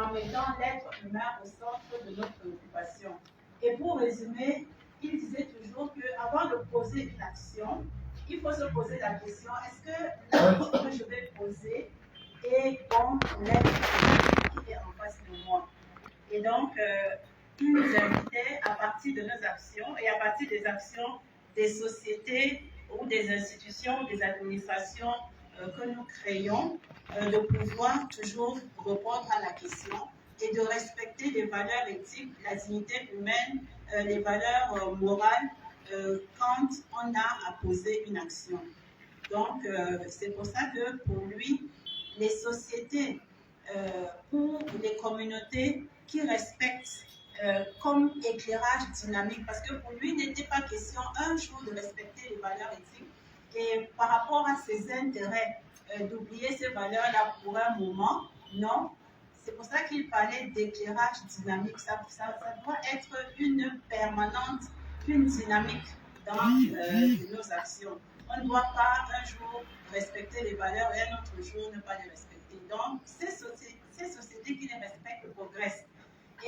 en mettant l'être humain au centre de nos préoccupations. Et pour résumer, il disait toujours qu'avant de poser une action, il faut se poser la question, est-ce que l'acte que je vais poser est bon pour l'être humain qui est en face de moi? Et donc, il nous invitait à partir de nos actions et à partir des actions des sociétés ou des institutions, des administrations que nous créons, de pouvoir toujours répondre à la question et de respecter les valeurs éthiques, la dignité humaine, les valeurs morales quand on a à poser une action. Donc, c'est pour ça que pour lui, les sociétés ou les communautés qui respectent comme éclairage dynamique, parce que pour lui, il n'était pas question un jour de respecter les valeurs éthiques et par rapport à ses intérêts, d'oublier ces valeurs-là pour un moment, non. C'est pour ça qu'il parlait d'éclairage dynamique. Ça doit être une permanente, une dynamique dans nos actions. On ne doit pas un jour respecter les valeurs et un autre jour ne pas les respecter. Donc, ces sociétés qui les respectent progressent.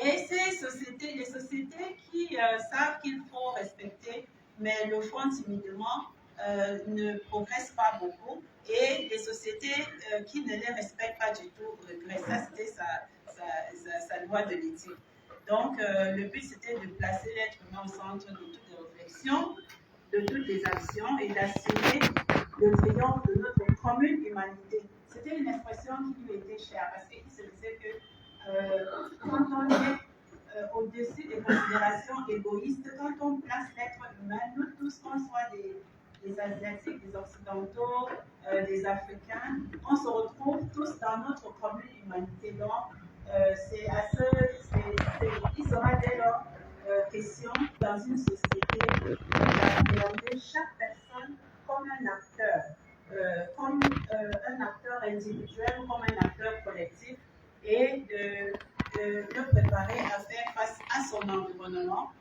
Et ces sociétés, les sociétés qui savent qu'il faut respecter, mais le font timidement, ne progressent pas beaucoup. Et les sociétés qui ne les respectent pas du tout regressent. Ça, c'était sa loi de l'éthique. Donc, le but, c'était de placer l'être humain au centre de toutes les réflexions, de toutes les actions et d'assurer le triomphe de notre commune humanité. C'était une expression qui lui était chère parce qu'il se disait que quand on est au-dessus des considérations égoïstes, quand on place l'être humain, nous tous, qu'on soit des Asiatiques, des Occidentaux, des Africains, on se retrouve tous dans notre commune humanité. Donc, il sera dès lors question dans une société d'appréhender chaque personne comme un acteur, comme un acteur individuel ou comme un acteur collectif et de le préparer à faire face à son environnement,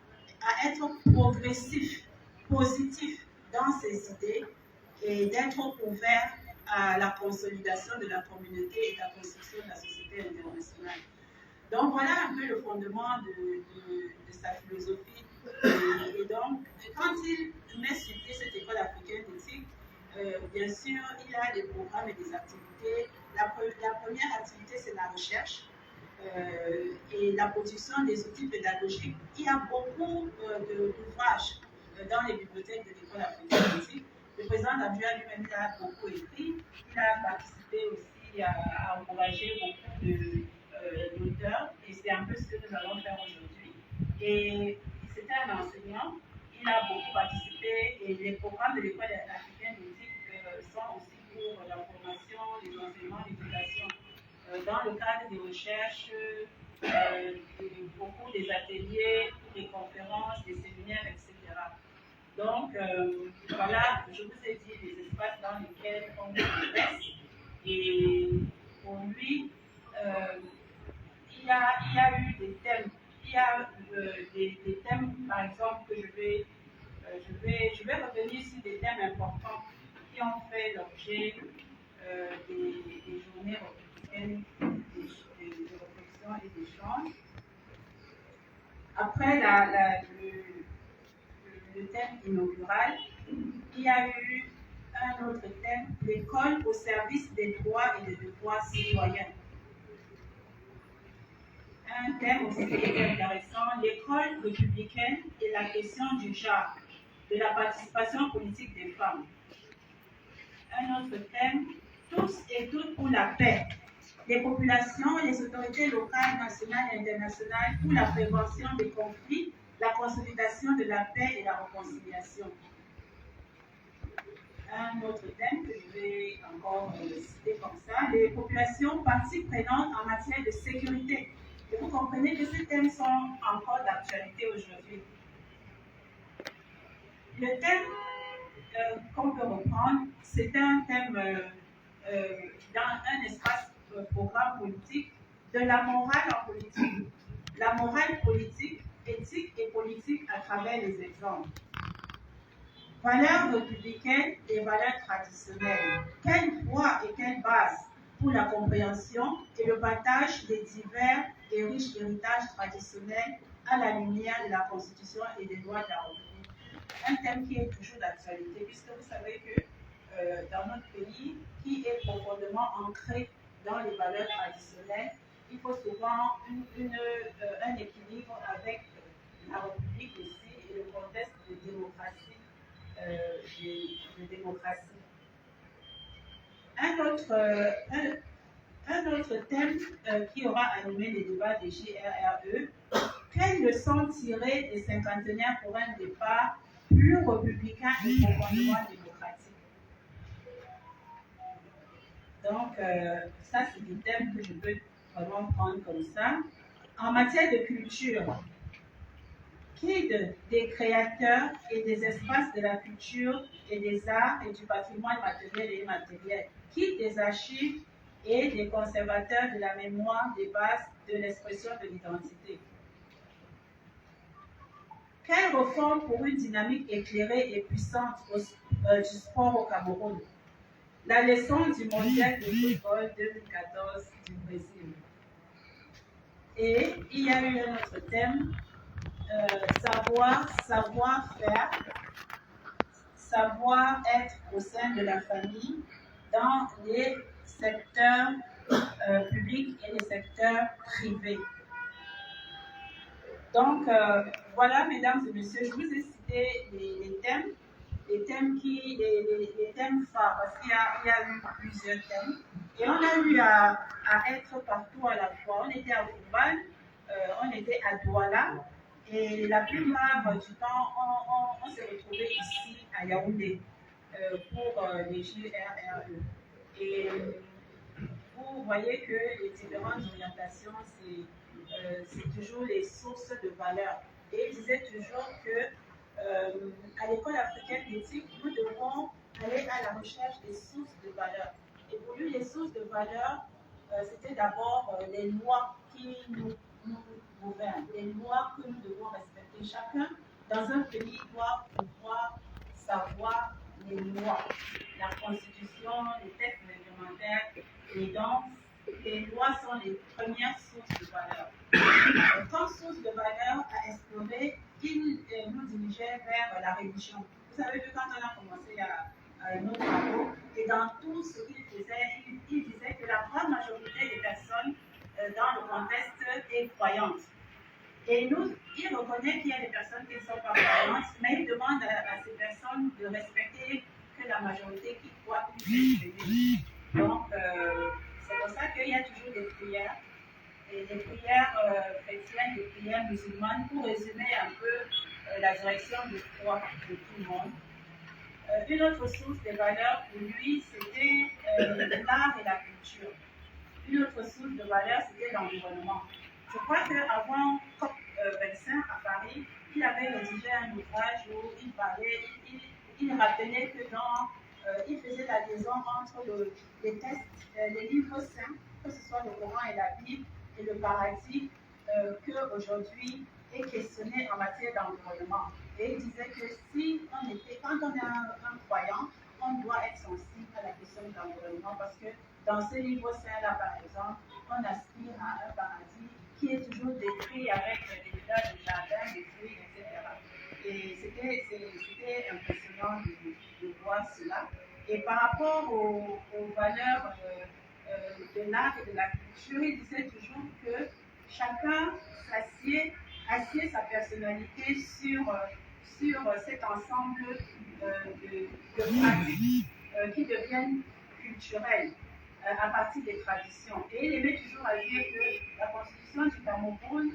à être progressif, positif dans ses idées et d'être ouvert à la consolidation de la communauté et de la construction de la société internationale. Donc voilà un peu le fondement de sa philosophie. Et donc, quand il met sur pied cette école africaine d'éthique, bien sûr, il a des programmes et des activités. La première activité, c'est la recherche et la production des outils pédagogiques. Il y a beaucoup d'ouvrages dans les bibliothèques de l'école africaine d'éthique. Le président Nabia lui-même a beaucoup écrit. Il a participé aussi à encourager beaucoup d'auteurs, et c'est un peu ce que nous allons faire aujourd'hui. Et c'était un enseignant, il a beaucoup participé, et les programmes de l'école africaine d'éthique sont aussi pour la formation, les enseignements, l'éducation. Dans le cadre des recherches, beaucoup des ateliers, des conférences, des séminaires, etc. Donc, voilà, je vous ai dit les espaces dans lesquels on progresse. Et pour lui, il y a eu des thèmes. Il y a des thèmes, par exemple, que je vais revenir sur des thèmes importants qui ont fait l'objet des journées républicaines de réflexion et d'échange. Après le thème inaugural, il y a eu un autre thème, l'école au service des droits et des devoirs citoyens. Un thème aussi intéressant, l'école républicaine et la question du genre, de la participation politique des femmes. Un autre thème, tous et toutes pour la paix, les populations, les autorités locales, nationales et internationales pour la prévention des conflits, la consolidation de la paix et la réconciliation. Un autre thème que je vais encore citer comme ça, les populations parties prenantes en matière de sécurité. Et vous comprenez que ces thèmes sont encore d'actualité aujourd'hui. Le thème qu'on peut reprendre, c'est un thème dans un espace programme politique de la morale en politique. La morale politique, éthique et politique à travers les exemples. Valeurs républicaines et valeurs traditionnelles. Quelle foi et quelle base pour la compréhension et le partage des divers et riches héritages traditionnels à la lumière de la Constitution et des lois de la République. Un thème qui est toujours d'actualité, puisque vous savez que dans notre pays, qui est profondément ancré dans les valeurs traditionnelles, il faut souvent un équilibre avec la République aussi et le contexte de démocratie. Un autre thème qui aura animé les débats des GRRE, quelles leçons tirer des cinquantenaires pour un départ plus républicain et profondément démocratique? Donc, ça, c'est des thèmes que je peux vraiment prendre comme ça. En matière de culture, des créateurs et des espaces de la culture et des arts et du patrimoine matériel et immatériel, des archives et des conservateurs de la mémoire des bases de l'expression de l'identité. Quelle réforme pour une dynamique éclairée et puissante du sport au Cameroun? La leçon du mondial de football 2014 du Brésil. Et il y a eu un autre thème, savoir-faire, savoir-être au sein de la famille, dans les secteurs publics et les secteurs privés. Donc, voilà, mesdames et messieurs, je vous ai cité les thèmes phares, parce qu'il y a eu plusieurs thèmes. Et on a eu à être partout à la fois. On était à Foumbal, on était à Douala, et la plupart du temps, on s'est retrouvés ici à Yaoundé pour les GRRE. Et vous voyez que les différentes orientations, c'est toujours les sources de valeur. Et il disait toujours que à l'école africaine d'éthique, nous devons aller à la recherche des sources de valeur. Et pour lui, les sources de valeur, c'était d'abord les lois qui nous gouvernent, les lois que nous devons respecter. Chacun dans un pays doit pouvoir savoir les lois, la constitution, les textes réglementaires, et donc les lois sont les premières sources de valeur. Comme source de valeur à explorer, il nous dirigeait vers la religion. Vous savez que quand on a commencé à nos travaux, et dans tout ce qu'il faisait, il disait que la grande majorité des personnes dans le contexte est croyante. Et nous, il reconnaît qu'il y a des personnes qui ne sont pas croyantes, mais il demande à ces personnes de respecter que la majorité qui croit puisse s'exprimer. Donc, c'est pour ça qu'il y a toujours des prières, et des prières chrétiennes, des prières musulmanes, pour résumer un peu la direction de foi de tout le monde. Une autre source de valeur pour lui, c'était l'art et la culture. Une autre source de valeur, c'était l'environnement. Je crois qu'avant COP25 à Paris, il avait rédigé un ouvrage où il parlait, il rappelait que il faisait la liaison entre les textes, les livres saints, que ce soit le Coran et la Bible, et le paradis, qu'aujourd'hui est questionné en matière d'environnement. Et il disait que quand on est un croyant, on doit être sensible à la question de l'environnement, parce que dans ces livres saints-là, par exemple, on aspire à un paradis qui est toujours décrit avec des villages de jardins, des fruits, etc. Et c'était impressionnant de voir cela. Et par rapport aux valeurs de l'art et de la culture, il disait toujours que chacun assied sa personnalité sur cet ensemble de pratiques qui deviennent culturelles à partir des traditions. Et il aimait toujours à dire que la constitution du Cameroun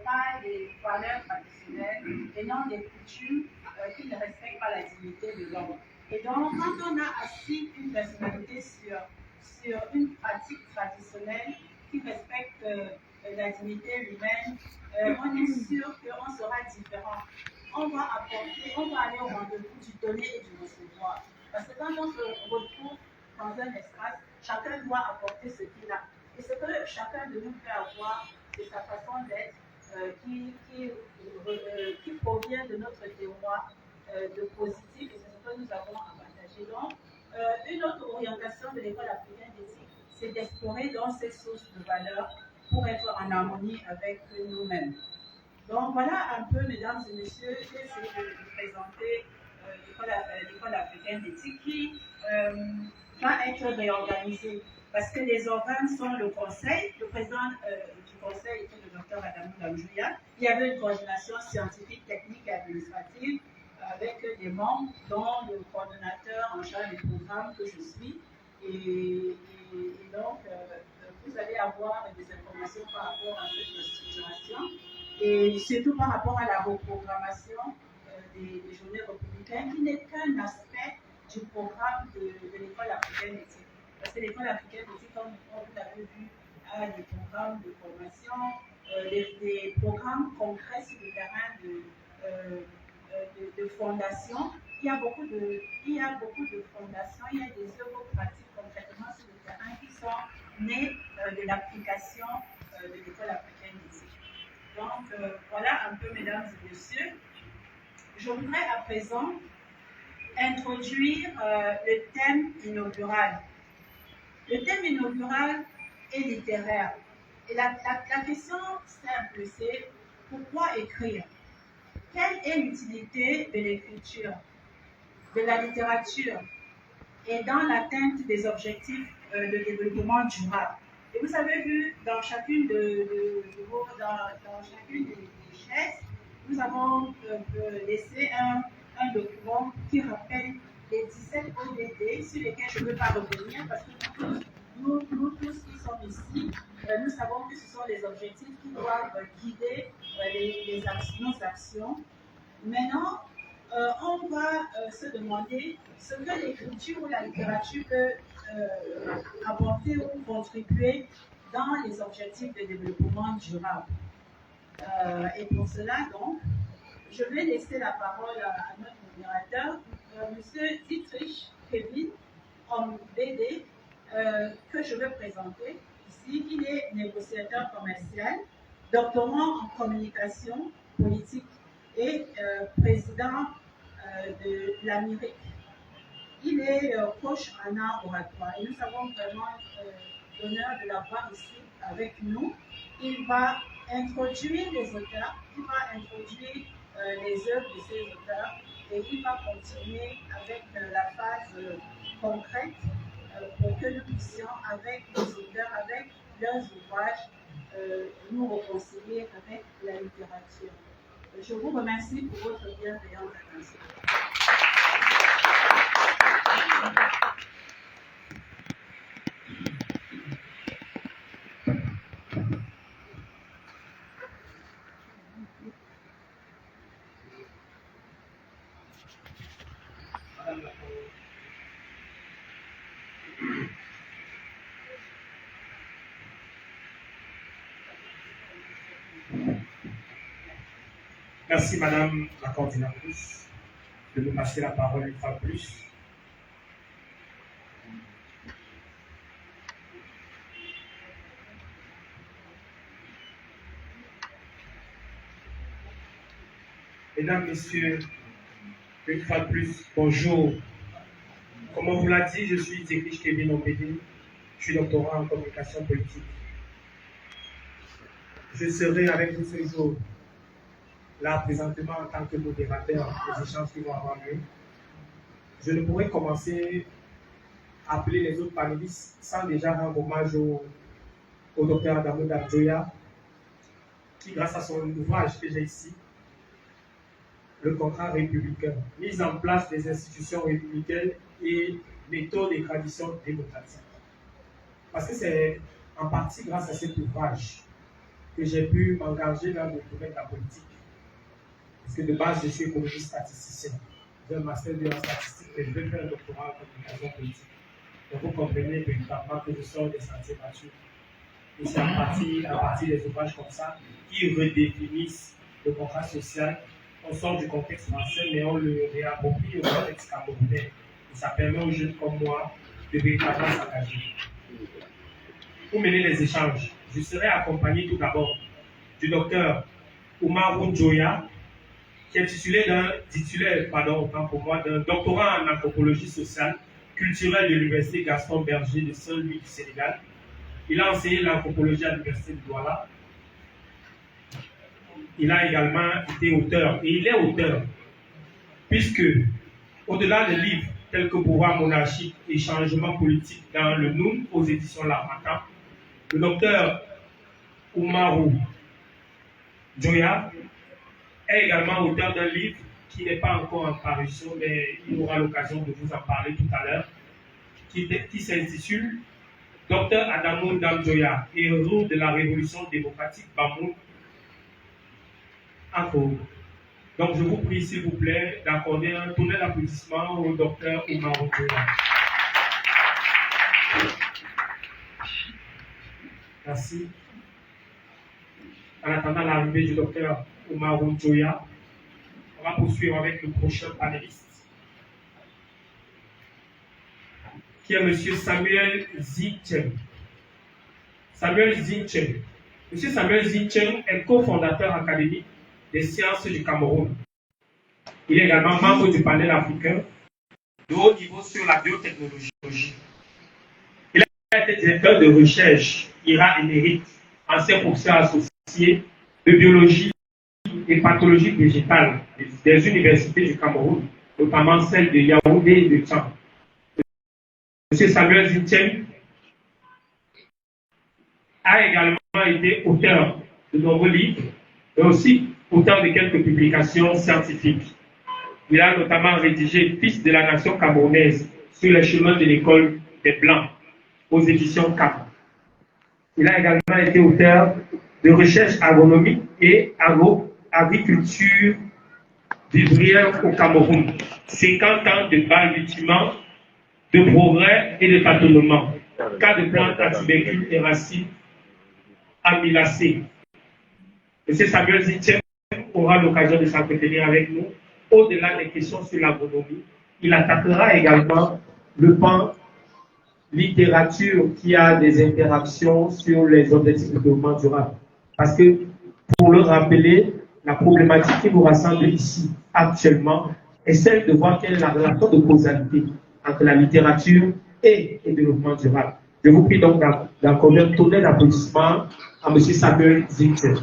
parle des valeurs traditionnelles et non des coutumes qui ne respectent pas la dignité de l'homme. Et donc, quand on a assis une personnalité sur une pratique traditionnelle qui respecte la dignité humaine, on est sûr qu'on sera différent. On va aller au rendez-vous du donner et du recevoir. Parce que quand on se retrouve dans un espace, chacun doit apporter ce qu'il a. Et ce que chacun de nous peut avoir, c'est sa façon d'être qui provient de notre terroir de positif, et c'est ce que nous avons à partager. Donc, une autre orientation de l'école africaine d'éthique, c'est d'explorer dans ces sources de valeur pour être en harmonie avec nous-mêmes. Donc voilà un peu, mesdames et messieurs, j'ai essayé de présenter l'école africaine d'éthique qui va être réorganisée parce que les organes sont le conseil. Le président du conseil était le docteur Adamou Damjouya. Il y avait une coordination scientifique, technique et administrative avec des membres, dont le coordonnateur en charge des programmes que je suis. Et donc, vous allez avoir des informations par rapport à cette structuration et surtout par rapport à la reprogrammation des journées républicaines, qui n'est qu'un aspect du programme de l'école africaine d'éthique. Parce que l'école africaine d'éthique, comme vous l'avez vu, a des programmes de formation, des programmes concrets sur le terrain de fondation. Il y a beaucoup de fondations, il y a des œuvres pratiques concrètement sur le terrain qui sont nées de l'application de l'école africaine d'éthique. Donc, voilà un peu, mesdames et messieurs. Je voudrais à présent introduire le thème inaugural. Le thème inaugural est littéraire. Et la question simple, c'est pourquoi écrire? Quelle est l'utilité de l'écriture, de la littérature et dans l'atteinte des objectifs de développement durable? Et vous avez vu dans chacune des chaises, nous avons laissé un document qui rappelle les 17 ODD sur lesquels je ne veux pas revenir parce que nous tous qui sommes ici, nous savons que ce sont les objectifs qui doivent guider nos actions. Maintenant, on va se demander ce que l'écriture ou la littérature peut apporter ou contribuer dans les objectifs de développement durable. Et pour cela, donc, je vais laisser la parole à notre modérateur, M. Dietrich Kevin, homme BD, que je vais présenter ici. Il est négociateur commercial, doctorant en communication politique et président de l'Amérique. Il est coach en art oratoire et nous avons vraiment l'honneur de l'avoir ici avec nous. Il va introduire les auteurs, il va introduire les œuvres de ces auteurs et il va continuer avec la phase concrète pour que nous puissions, avec les auteurs, avec leurs ouvrages, nous réconcilier avec la littérature. Je vous remercie pour votre bienveillante attention. Merci Madame la coordinatrice de nous passer la parole une fois de plus. Mesdames, Messieurs, une fois de plus, bonjour. Comme on vous l'a dit, je suis Dietrich Kevin Ombédé, je suis doctorant en communication politique. Je serai avec vous ce jour, là présentement en tant que modérateur des échanges qui vont avoir lieu. Je ne pourrais commencer à appeler les autres panélistes sans déjà rendre hommage au docteur Adamou Damjouya, qui, grâce à son ouvrage que j'ai ici, le contrat républicain, mise en place des institutions républicaines et méthodes et traditions démocratiques. Parce que c'est en partie grâce à cet ouvrage que j'ai pu m'engager dans le domaine de la politique. Parce que de base, je suis économiste statisticien. J'ai un master en statistique et je vais faire un doctorat en communication politique. Donc vous comprenez véritablement que je sors des sentiers battus. Et c'est à partir des ouvrages comme ça qui redéfinissent le contrat social. On sort du contexte français, mais on le réapproprie au contexte camerounais. Et ça permet aux jeunes comme moi de véritablement s'engager. Pour mener les échanges, je serai accompagné tout d'abord du docteur Oumar Njoya, qui est titulaire d'un doctorat en anthropologie sociale culturelle de l'université Gaston Berger de Saint-Louis du Sénégal, Il a enseigné l'anthropologie à l'université de Douala. Il a également été auteur, et il est auteur, puisque, au-delà des livres tels que Pouvoir monarchique et changement politique dans le Noun aux éditions L'Harmattan, le docteur Oumarou Joya est également auteur d'un livre qui n'est pas encore en parution, mais il aura l'occasion de vous en parler tout à l'heure, qui s'intitule Docteur Adamou Dam-Joya, héros de la révolution démocratique Bamoun en Congo. Donc je vous prie s'il vous plaît d'accorder un tonnerre d'applaudissements au docteur Oumarou Joya. Merci. En attendant l'arrivée du docteur Oumarou Joya, on va poursuivre avec le prochain panéliste, qui est M. Samuel Zicheng. Samuel Zicheng. M. Samuel Zicheng est cofondateur académique des sciences du Cameroun. Il est également membre du panel africain de haut niveau sur la biotechnologie. Il a été directeur de recherche IRA émérite, ancien professeur associé de biologie et pathologie végétale des universités du Cameroun, notamment celles de Yaoundé et de Tchad. M. Samuel Zicheng a également été auteur de nombreux livres, mais aussi auteur de quelques publications scientifiques. Il a notamment rédigé Fils de la nation camerounaise sur les chemins de l'école des Blancs aux éditions CAP. Il a également été auteur de recherches agronomiques et agriculture vivrière au Cameroun. 50 ans de balbutiement, de progrès et de tâtonnement. Cas de plantes à tubercules et racines amylacées. M. Samuel Zicheng aura l'occasion de s'entretenir avec nous. Au-delà des questions sur l'agronomie, il attaquera également le pan littérature qui a des interactions sur les objectifs de développement durable. Parce que, pour le rappeler, la problématique qui nous rassemble ici actuellement est celle de voir quelle est la relation de causalité entre la littérature et le développement durable. Je vous prie donc d'accorder un tonnerre d'applaudissements à M. Samuel Zicheng.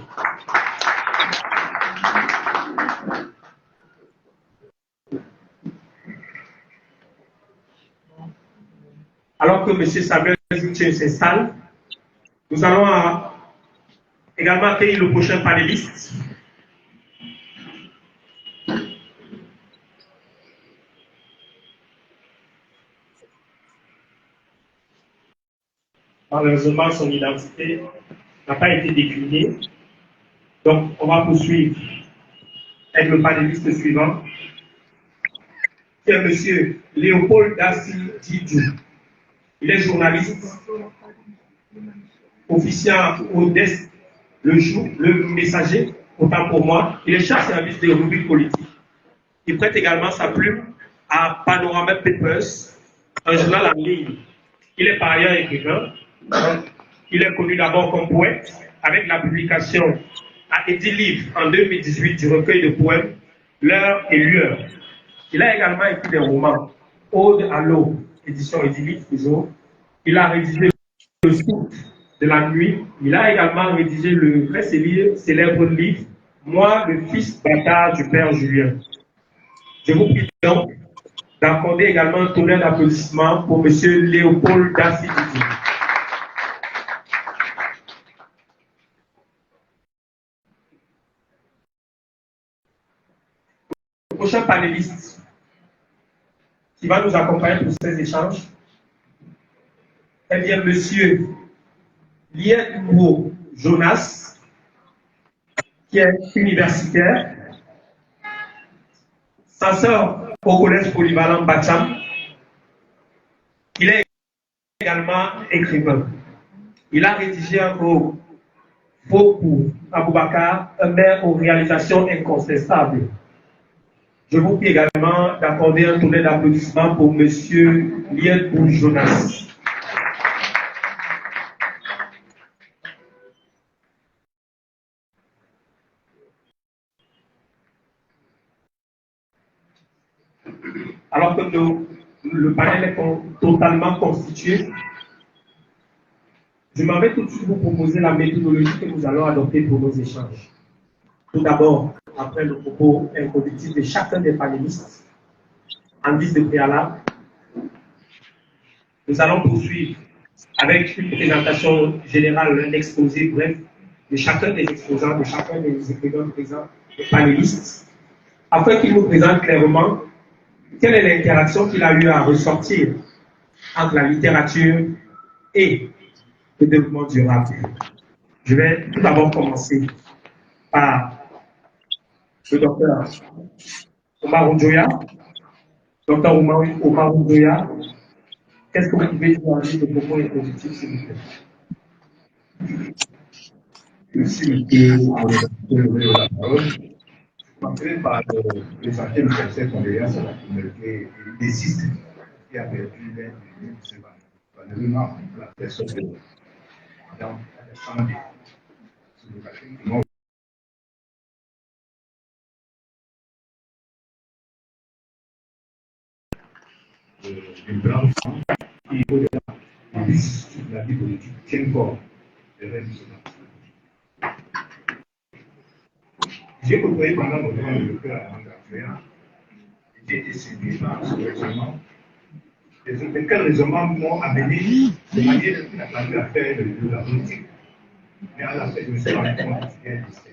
Alors que M. Samuel Zicheng s'installe, nous allons également accueillir le prochain panéliste. Malheureusement, son identité n'a pas été déclinée. Donc, on va poursuivre avec le panéliste suivant, qui est M. Léopold Dassi Didjou. Il est journaliste, officiant au desk le Messager, autant pour moi. Il est chef service des rubriques politiques. Il prête également sa plume à Panorama Papers, un journal en ligne. Il est par ailleurs écrivain. Il est connu d'abord comme poète, avec la publication à Edilivre en 2018 du recueil de poèmes L'heure et lueur. Il a également écrit des romans, Ode à l'eau, édition Edilivre toujours. Il a rédigé Le souffle de la nuit. Il a également rédigé le très célèbre livre Moi, le fils bâtard du père Julien. Je vous prie donc d'accorder également un tonnerre d'applaudissements pour M. Léopold Dassi Didjou. Le prochain panéliste qui va nous accompagner pour ces échanges est bien M. Liedmo Jonas, qui est universitaire, censeur au collège polyvalent Bacham. Il est également écrivain. Il a rédigé un gros Faux pour Aboubakar, un maire aux réalisations incontestables. Je vous prie également d'accorder un tonnerre d'applaudissements pour M. Liedmo Jonas. Alors que le panel est totalement constitué, Je m'en vais tout de suite vous proposer la méthodologie que nous allons adopter pour nos échanges. Tout d'abord, après le propos introductif de chacun des panélistes, en guise de préalable, nous allons poursuivre avec une présentation générale, un exposé bref de chacun des exposants, de chacun des écrivains présents, des panélistes, afin qu'ils nous présentent clairement quelle est l'interaction qu'il a eu à ressortir entre la littérature et le développement durable. Je vais tout d'abord commencer par le docteur Omar Njoya. Docteur Omar Njoya, qu'est-ce que vous pouvez dire en de propos introductifs, s'il vous plaît? Merci, monsieur de la parole. Je commencerai par présenter une sincère condoléance à la communauté élitiste qui a perdu l'un des membres de ce malheureusement la personne de Madame Alexandre. Une grande femme qui, au-delà des vicissitudes de la vie politique, tient corps des rêves de ce parti. J'ai côtoyé pendant longtemps le docteur Amanda Fréa, qui était séduit par ce raisonnement. Quel raisonnement m'ont amené de manière inattendue à faire de la politique. Mais à la fin, je me suis rendu compte que c'était un destin.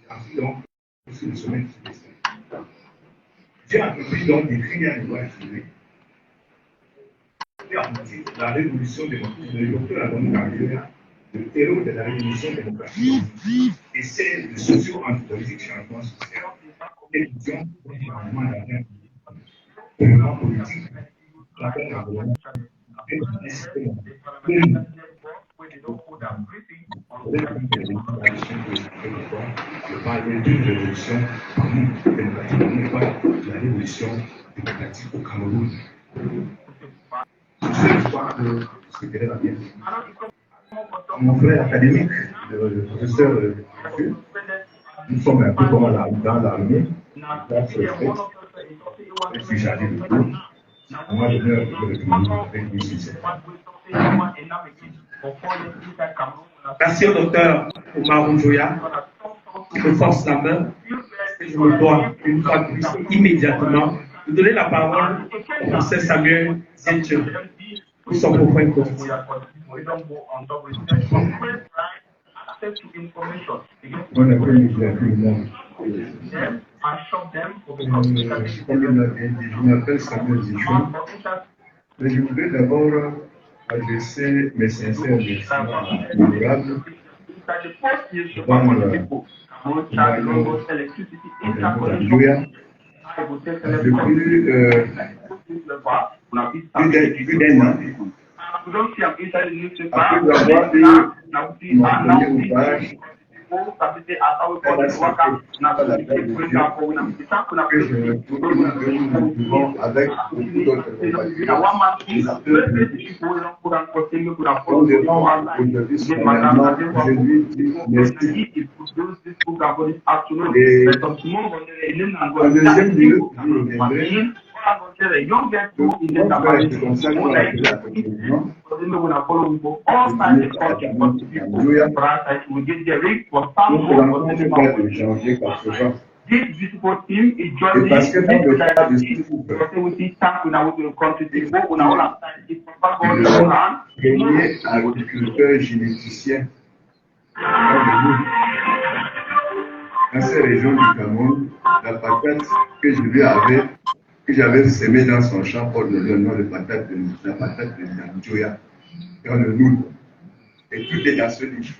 J'en suis donc sur le sommet de ce destin. J'ai entrepris donc d'écrire un ouvrage sur la révolution démocratique, le docteur Adonis Carrière, le héros de la révolution démocratique, et celle de socio-anthropologique changement social, et vision pour le changement d'argent, le plan politique, la peine d'environnement, et le système. Je parle d'une révolution démocratique, non pas la révolution démocratique au Cameroun. C'est l'histoire de ce qu'elle est la mienne. Mon frère académique, le professeur nous sommes un peu comme dans l'armée, je suis chargé de cours. Moi, je viens de retrouver avec lui succès. Merci au docteur Omar Njoya. Je force la main et je me dois, une fois de plus, immédiatement, de donner la parole au professeur Samuel Zentio pour son propos introductif. Bon après-midi à tout le monde. Comme il l'a bien dit, je m'appelle Samuel Zichou. Mais je voudrais d'abord adresser mes sincères remerciements à l'honorable depuis plus d'un an. Après avoir eu mon premier ouvrage, que je me trouve avec beaucoup d'autres on demande aujourd'hui solennellement, je lui dis merci. Et en deuxième lieu, je reviendrai. C'est comme ça qu'on a appelé la conclusion. Nous rencontrons pas de janvier 80. Et parce que dans le cas de ce groupe, gagner agriculteur généticien dans ces régions du Cameroun, la patate que j'avais semée dans son champ porte le nom de patate de la patate de Njoya, dans le Noul. Et tout est dans ce livre.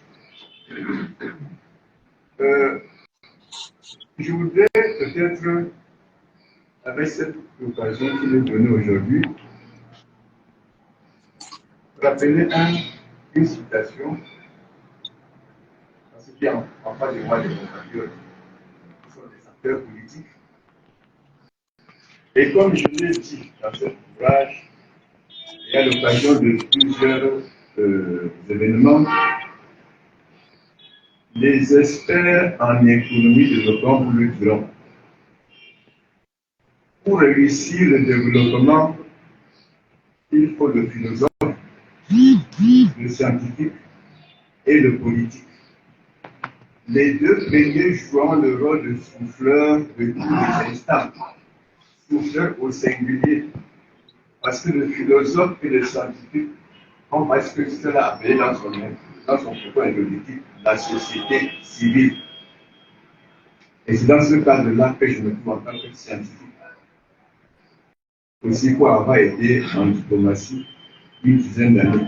Je voudrais peut-être, avec cette occasion qui m'est donnée aujourd'hui, rappeler une citation, parce qu'il y a en face de moi des compatriotes qui sont des acteurs politiques. Et comme je l'ai dit dans cet ouvrage, il y a l'occasion de plusieurs événements. Les experts en économie de développement vous le diront. Pour réussir le développement, il faut le philosophe, le scientifique et le politique. Les deux premiers jouant le rôle de souffleur de tous les instants, souffleur au singulier, parce que le philosophe et le scientifique ont parce que cela appelé dans son propos introductif la société civile. Et c'est dans ce cadre-là que je me trouve en tant que scientifique. Aussi pour avoir été en diplomatie une dizaine d'années.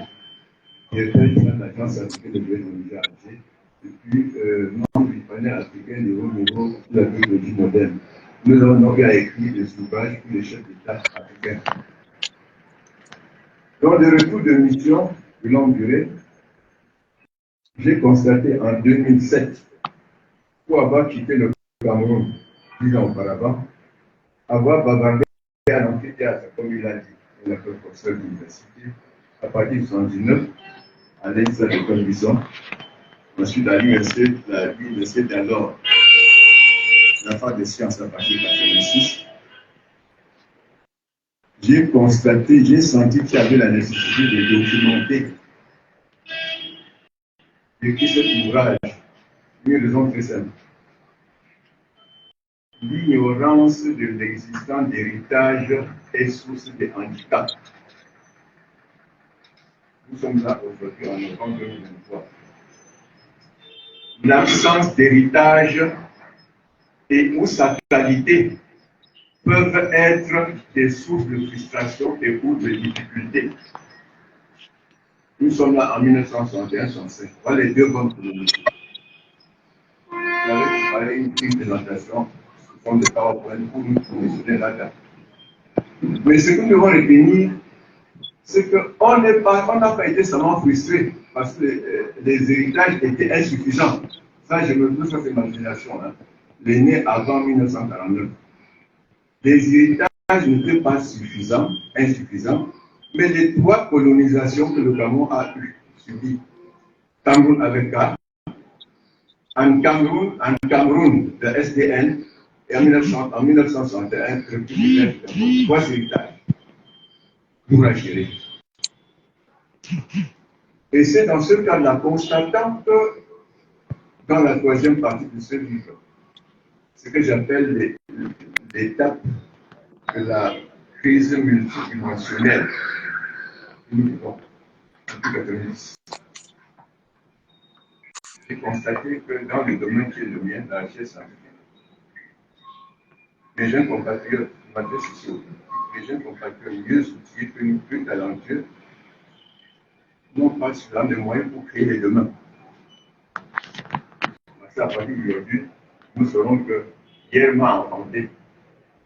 J'ai fait une agence scientifique de biologie à Alger, depuis membre du panel africain de haut niveau de la biologie moderne. Nous avons donc écrit des ouvrages pour les chefs d'État africains. Lors de retour de mission de longue durée, j'ai constaté en 2007, pour avoir quitté le Cameroun 10 ans auparavant, avoir bavardé à l'amphithéâtre, comme il a dit, il a fait professeur d'université, à partir de 1979, à l'INSA de Condition, ensuite à l'université d'alors, la fac des sciences à partir de 1986. J'ai constaté, j'ai senti qu'il y avait la nécessité de documenter depuis cet ouvrage, une raison très simple. L'ignorance de l'existence d'héritage est source de handicap. Nous sommes là aujourd'hui en novembre 2023. L'absence d'héritage et ou sa qualité peuvent être des sources de frustration et ou de difficultés. Nous sommes là en 1961-65. Voilà les deux bonnes chronologies. J'avais préparé une petite présentation sous forme de PowerPoint pour nous mentionner la date. Mais ce que nous devons retenir, c'est qu'on n'a pas été seulement frustré parce que les héritages étaient insuffisants. Ça, je me pose sur cette imagination. Hein. Les nés avant 1949. Les héritages n'étaient pas insuffisants, mais les trois colonisations que le Cameroun a subies, Cameroun avec K, en Cameroun de SDN, et en 1961, République de trois héritages pour la gérer. Et c'est dans ce cadre-là, constatant que dans la troisième partie de ce livre, ce que j'appelle l'étape de la crise multidimensionnelle, nous vivons depuis 1990. J'ai constaté que dans le domaine qui est le mien, la recherche scientifique, les jeunes compatriotes, les jeunes compatriotes mieux outillés que nous, plus talentueux, n'ont pas suffisamment de moyens pour créer les demain. À partir d'aujourd'hui, nous saurons que hier m'a entendu,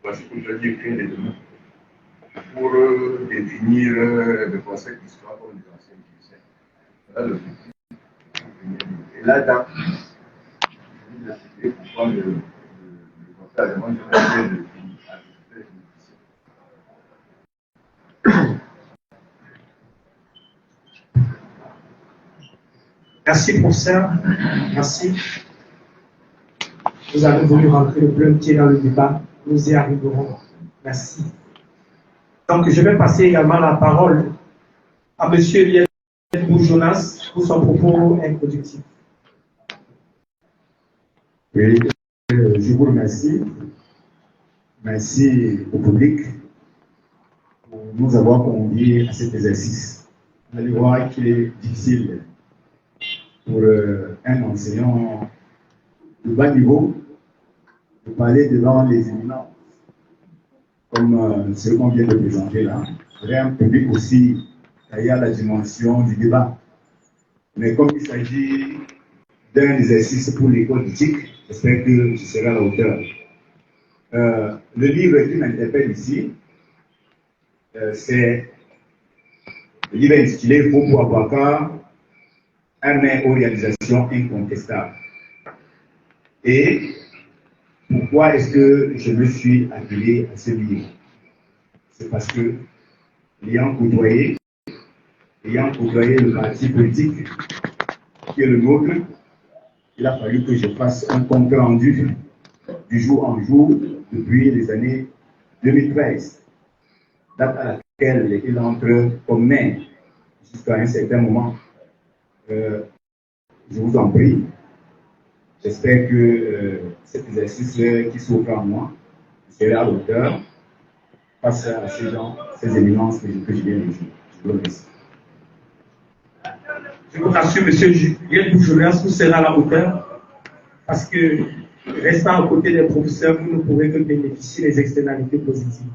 voici qu'aujourd'hui créer les demain, pour définir le concept d'histoire comme les anciens musiciens. Voilà le but. Et là-dedans, je vais vous pourquoi le concept allemand, je vais essayer de définir. Merci pour ça. Merci. Vous avez voulu rentrer le plein pied dans le débat. Nous y arriverons. Merci. Donc, je vais passer également la parole à M. Eliel Jonas pour son propos introductif. Oui, je vous remercie. Merci au public pour nous avoir conviés à cet exercice. Vous allez voir qu'il est difficile pour un enseignant de bas niveau de parler devant les éminents, comme ce qu'on vient de présenter là. Il y a un public aussi, il y a la dimension du débat. Mais comme il s'agit d'un exercice pour l'école d'éthique, j'espère que je serai à la hauteur. Le livre qui m'interpelle ici, c'est le livre intitulé « Faux Boubacar, un main aux réalisations incontestables ». Et pourquoi est-ce que je me suis appelé à ce livre? C'est parce que, ayant côtoyé le parti politique qui est le nôtre, il a fallu que je fasse un compte rendu du jour en jour depuis les années 2013, date à laquelle il entre comme maire jusqu'à un certain moment Je vous en prie. J'espère que cet exercice qui s'offre à moi sera à l'auteur face à ces gens, ces éminences que je viens de dire. Je vous remercie. Je vous rassure, M. Julien Boujourias, vous serez à la hauteur parce que, restant à côté des professeurs, vous ne pourrez que bénéficier des externalités positives.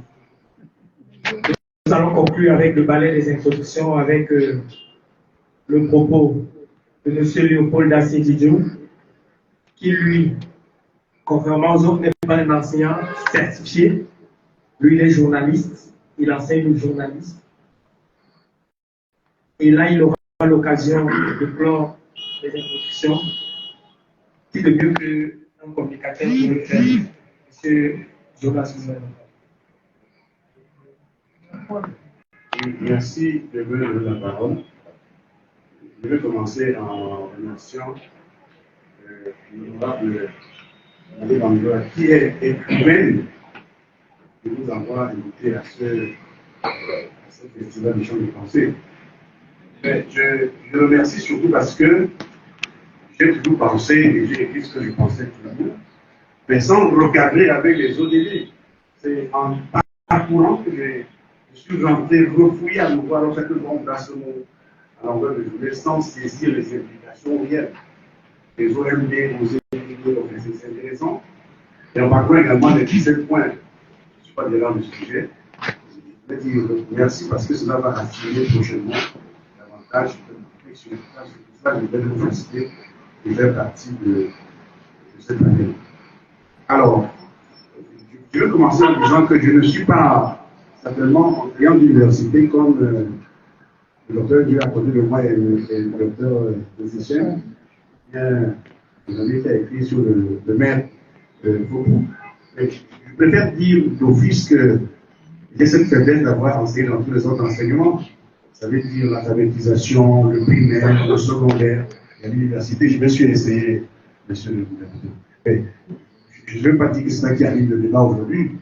Nous allons conclure avec le ballet des introductions, avec le propos de M. Léopold Dacier-Didjou, qui, lui, contrairement aux autres, n'est pas un enseignant certifié. Lui, il est journaliste, il enseigne le journalisme. Et là, il aura l'occasion de clore les introductions. Qui de mieux qu'un communicateur pour le faire, M. Jonas Moumen. Merci de me donner la parole. Je vais commencer en remerciant l'honorable Mme Bangoua, qui est écrivaine, de nous avoir invité à ce festival de chants de pensée. Mais je remercie surtout parce que j'ai toujours pensé et j'ai écrit ce que je pensais toujours, mais sans regarder avec les ODD. C'est en parcourant que je suis rentré refouillé à nouveau, alors que bon, grâce à longueur de journée, sans saisir les implications réelles. Les OMD, c'est intéressant. Et en parcourant également les 17 points, je ne suis pas déjà le sujet. Je vais dire merci parce que cela va rassembler prochainement davantage de réflexion. C'est pour ça que je vais vous féliciter et faire partie de cette année. Alors, je vais commencer en disant que je ne suis pas certainement enseignant d'université comme le docteur Dieu à côté de moi et le docteur Dessichem. Vous avez été écrit sur le maire beaucoup. Je préfère dire d'office que j'ai cette faiblesse d'avoir enseigné dans tous les autres enseignements. Ça veut dire l'alphabétisation, le primaire, le secondaire, à l'université. Je me suis essayé, monsieur le député. Je ne veux pas dire que c'est ça qui arrive le débat aujourd'hui.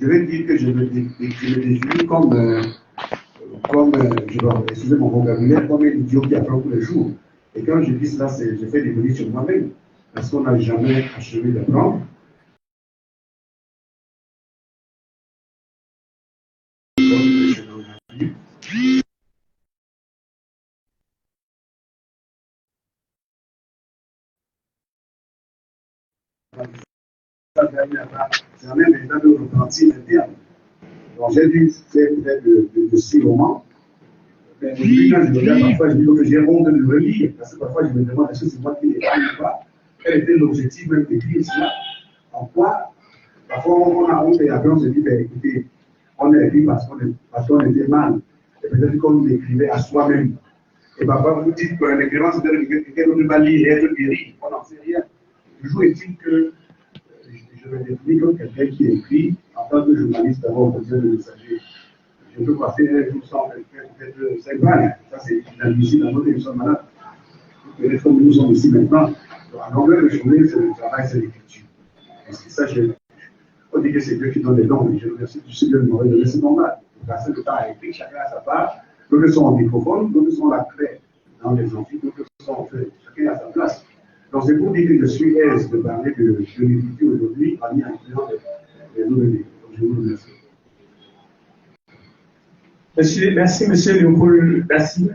Je vais dire que je me définis comme excusez mon vocabulaire, comme un idiot qui apprend tous les jours. Et quand je dis cela, je fais des données sur moi-même, parce qu'on n'a jamais achevé d'apprendre. C'est même un état de repenti interne. Donc j'ai dû faire peut-être de 6 romans. Mais aujourd'hui, quand je regarde parfois, je dis que j'ai honte de le relire, parce que parfois je me demande est-ce que c'est moi qui l'ai écrit ou pas. Quel était l'objectif même d'écrire cela? En quoi? Parfois on a honte et après on se dit, ben, écoutez, on a écrit parce qu'on était mal. Et peut-être qu'on l'écrivait à soi-même. Et parfois vous dites qu'un écrivain, c'est quelqu'un qui va lire et être guéri. On n'en sait rien. Toujours est-il que je me définis comme quelqu'un qui écrit en tant que journaliste avant besoin de messager. Je peux passer un jour sans peut-être 5 balles. Ça, c'est la musique dans notre émission malade. Peut-être comme nous sommes ici maintenant. Donc, à longueur de journée, c'est le travail, c'est l'écriture. Parce que ça, on dit que c'est Dieu qui donne les dons. Je remercie du Seigneur de m'avoir donné ce don-là. Passer le temps à écrire, chacun à sa part. D'autres sont en microphone, d'autres sont la clé dans les amphis, d'autres sont en fait, chacun à sa place. Donc, c'est pour dire que je suis aise de parler de l'écriture aujourd'hui en y incluant les ODD. Donc, je vous remercie. Merci, monsieur Léopold Dacier.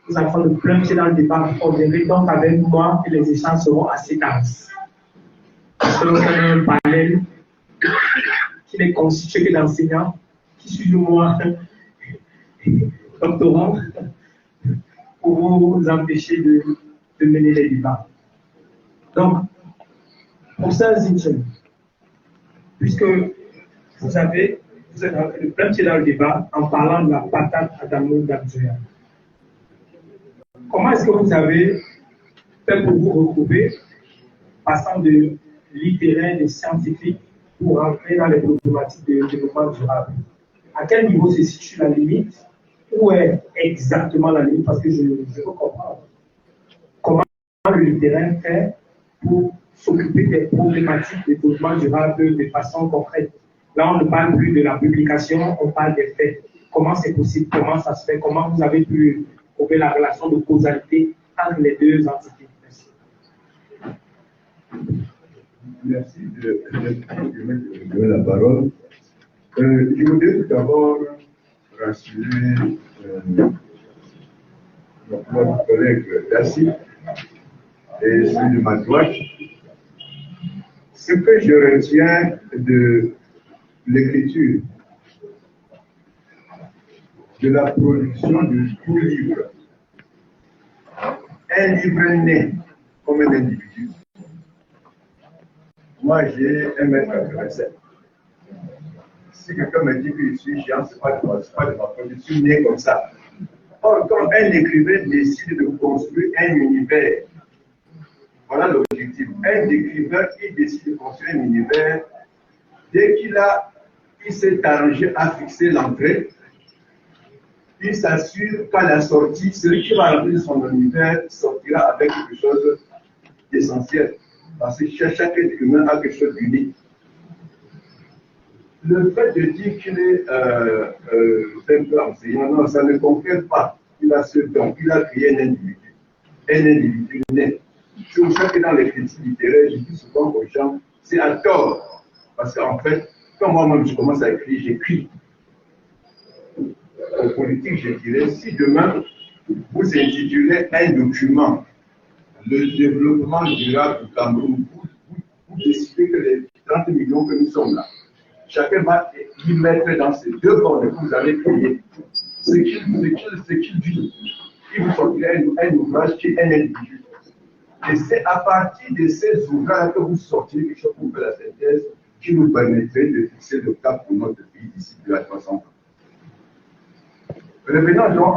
Nous allons prendre le plein pied dans le débat. On verra donc avec moi que les échanges seront assez denses. Parce que nous avons un panel qui n'est constitué que d'enseignants qui suivent moi, doctorants, pour vous empêcher de mener les débats. Donc, pour ça, Zinchen, puisque vous êtes le plein pied dans le débat en parlant de la patate Adamo d'Abdouya. Comment est-ce que vous avez fait pour vous retrouver, passant de littéraire, de scientifique, pour rentrer dans les problématiques de développement durable? À quel niveau se situe la limite? Où est exactement la limite? Parce que je veux comprendre. Comment le littéraire fait pour s'occuper des problématiques de développement durable de façon concrète? Là, on ne parle plus de la publication, on parle des faits. Comment c'est possible? Comment ça se fait? Comment vous avez pu trouver la relation de causalité entre les deux entités. Merci de me donner la parole. Je voudrais tout d'abord rassurer notre collègue Dassi et celui de ma droite. Ce que je retiens de l'écriture, de la production de tout livre, un livre né comme un individu. Moi, j'ai 1m87. Si quelqu'un me dit que je suis géant, ce n'est pas de ma faute, je suis né comme ça. Or, quand un écrivain décide de construire un univers, voilà l'objectif. Un écrivain qui décide de construire un univers, dès qu'il s'est arrangé à fixer l'entrée, il s'assure qu'à la sortie, celui qui va rentrer dans son univers sortira avec quelque chose d'essentiel. Parce que chaque être humain a quelque chose d'unique. Le fait de dire qu'il est simple enseignant, non, ça ne confirme pas. Il a ce don, il a créé un individu né. C'est pour ça que dans les critiques littéraires, je dis souvent aux gens, c'est à tort. Parce qu'en fait, quand moi-même je commence à écrire, j'écris. En politique, je dirais, si demain vous intitulez un document le développement durable du Cameroun, vous décidez que les 30 millions que nous sommes là, chacun va y mettre dans ces deux bornes que vous allez créer ce qu'il dit. Il vous sortira un ouvrage qui est un individu. Et c'est à partir de ces ouvrages que vous sortirez quelque chose pour faire la synthèse qui nous permettrait de fixer le cap pour notre pays d'ici 2 à 300 ans. Revenons donc